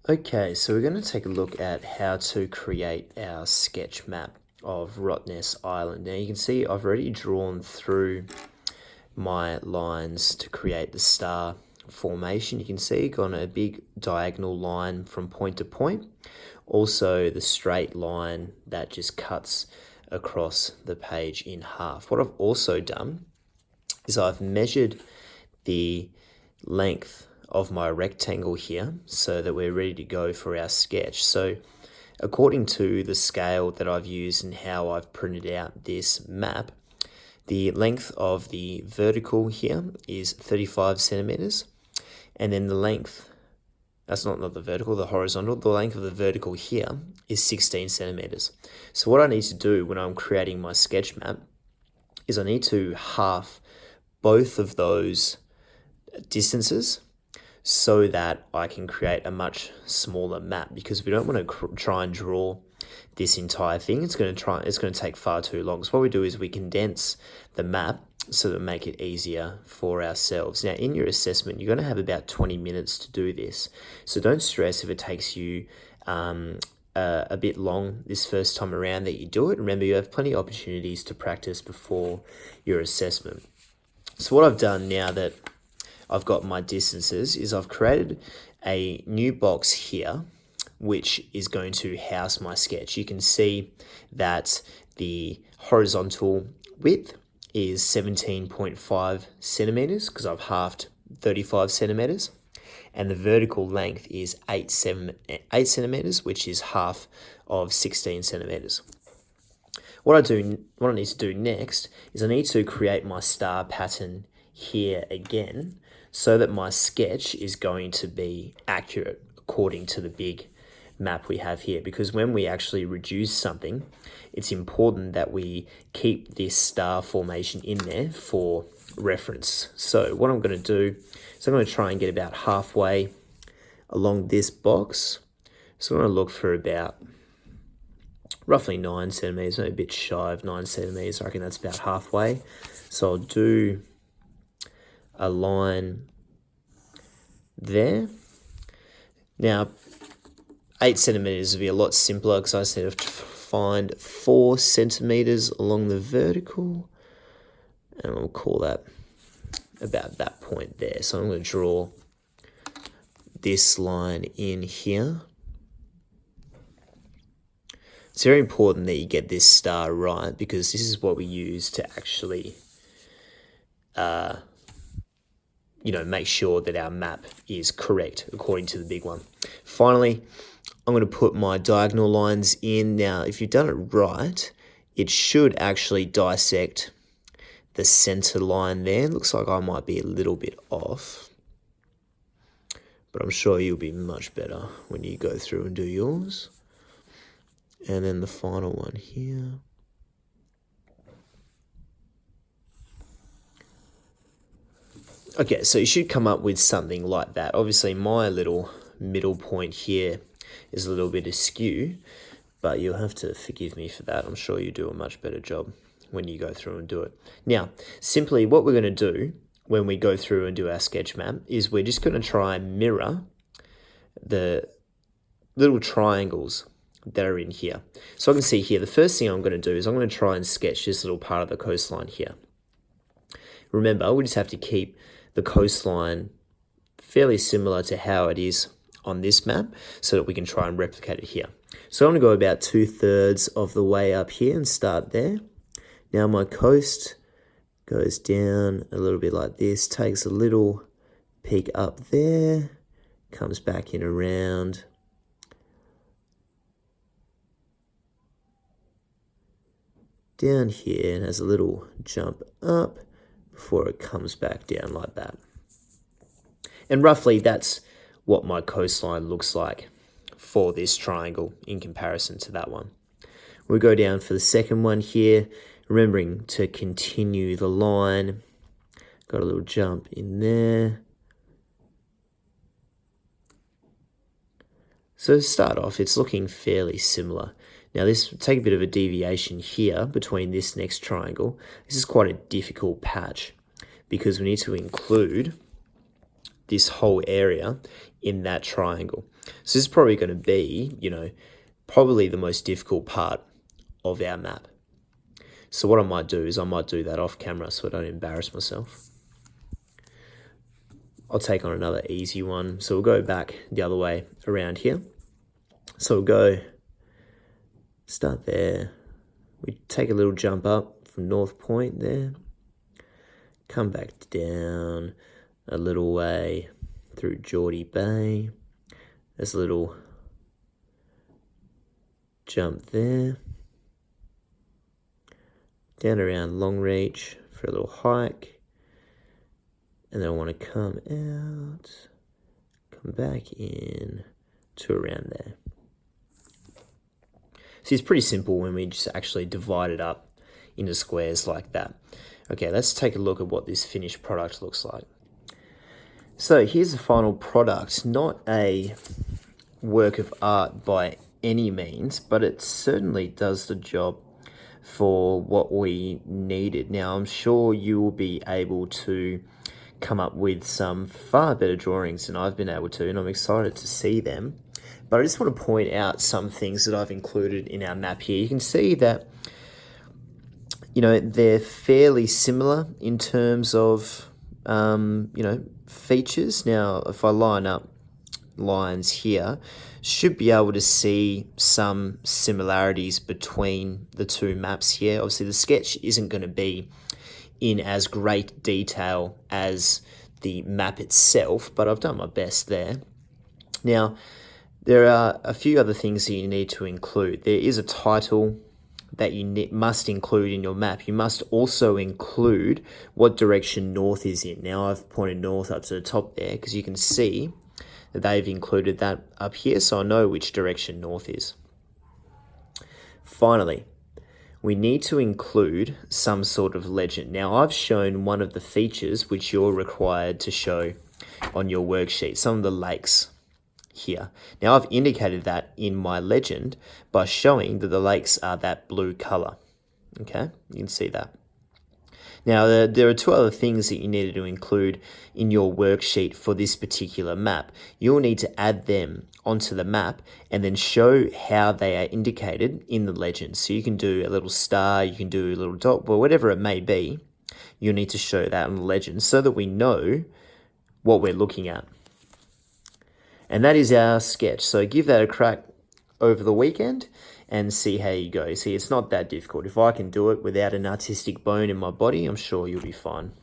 Okay, so we're going to take a look at how to create our sketch map of Rottnest Island. Now you can see I've already drawn through my lines to create the star formation. You can see got a big diagonal line from point to point. Also the straight line that just cuts across the page in half. What I've also done is I've measured the length of my rectangle here so that we're ready to go for our sketch. So according to the scale that I've used and how I've printed out this map, the length of the vertical here is 35 centimeters, and then the length, that's not the vertical, the horizontal, the length of the vertical here is 16 centimeters. So what I need to do when I'm creating my sketch map is I need to half both of those distances so that I can create a much smaller map, because we don't want to try and draw this entire thing. It's going to take far too long. So what we do is we condense the map so that we make it easier for ourselves. Now in your assessment, you're going to have about 20 minutes to do this. So don't stress if it takes you a bit long this first time around that you do it. Remember, you have plenty of opportunities to practice before your assessment. So what I've done now that I've got my distances is I've created a new box here which is going to house my sketch. You can see that the horizontal width is 17.5 centimeters because I've halved 35 centimeters, and the vertical length is 8 centimeters, which is half of 16 centimeters. What I need to do next is I need to create my star pattern here again so that my sketch is going to be accurate according to the big map we have here, because when we actually reduce something, it's important that we keep this star formation in there for reference. So what I'm going to do is I'm going to try and get about halfway along this box. So I'm going to look for about roughly 9 centimeters, maybe a bit shy of 9 centimeters. I reckon that's about halfway. So I'll do a line there. Now 8 centimeters would be a lot simpler because I just need to find 4 centimeters along the vertical, and I'll call that about that point there. So I'm going to draw this line in here. It's very important that you get this star right, because this is what we use to actually make sure that our map is correct according to the big one. Finally, I'm going to put my diagonal lines in. Now, if you've done it right, it should actually dissect the center line there. It looks like I might be a little bit off, but I'm sure you'll be much better when you go through and do yours. And then the final one here. Okay, so you should come up with something like that. Obviously, my little middle point here is a little bit askew, but you'll have to forgive me for that. I'm sure you do a much better job when you go through and do it. Now, simply what we're going to do when we go through and do our sketch map is we're just going to try and mirror the little triangles that are in here. So I can see here, the first thing I'm going to do is I'm going to try and sketch this little part of the coastline here. Remember, we just have to keep the coastline fairly similar to how it is on this map so that we can try and replicate it here. So I'm going to go about 2/3 of the way up here and start there. Now my coast goes down a little bit like this, takes a little peak up there, comes back in around, down here, and has a little jump up before it comes back down like that. And roughly that's what my coastline looks like for this triangle in comparison to that one. We'll go down for the second one here, remembering to continue the line. Got a little jump in there. So to start off, it's looking fairly similar. Now this, take a bit of a deviation here between this next triangle. This is quite a difficult patch because we need to include this whole area in that triangle. So this is probably going to be, you know, probably the most difficult part of our map. So what I might do is I might do that off camera so I don't embarrass myself. I'll take on another easy one. So we'll go back the other way around here. So we'll go, start there. We take a little jump up from North Point there. Come back down a little way through Geordie Bay. There's a little jump there. Down around Longreach for a little hike. And then I want to come out, come back in to around there. See, it's pretty simple when we just actually divide it up into squares like that. Okay, let's take a look at what this finished product looks like. So here's the final product, not a work of art by any means, but it certainly does the job for what we needed. Now, I'm sure you will be able to come up with some far better drawings than I've been able to, and I'm excited to see them. But I just want to point out some things that I've included in our map here. You can see that, you know, they're fairly similar in terms of, you know, features. Now, if I line up lines here, should be able to see some similarities between the two maps here. Obviously, the sketch isn't going to be in as great detail as the map itself, but I've done my best there. Now, there are a few other things that you need to include. There is a title that you must include in your map. You must also include what direction north is in. Now, I've pointed north up to the top there because you can see that they've included that up here, so I know which direction north is. Finally, we need to include some sort of legend. Now, I've shown one of the features which you're required to show on your worksheet, some of the lakes here. Now, I've indicated that in my legend by showing that the lakes are that blue color. Okay, you can see that. Now, there are two other things that you needed to include in your worksheet for this particular map. You'll need to add them onto the map and then show how they are indicated in the legend. So you can do a little star, you can do a little dot, well, whatever it may be, you'll need to show that on the legend so that we know what we're looking at. And that is our sketch. So give that a crack over the weekend and see how you go. See, it's not that difficult. If I can do it without an artistic bone in my body, I'm sure you'll be fine.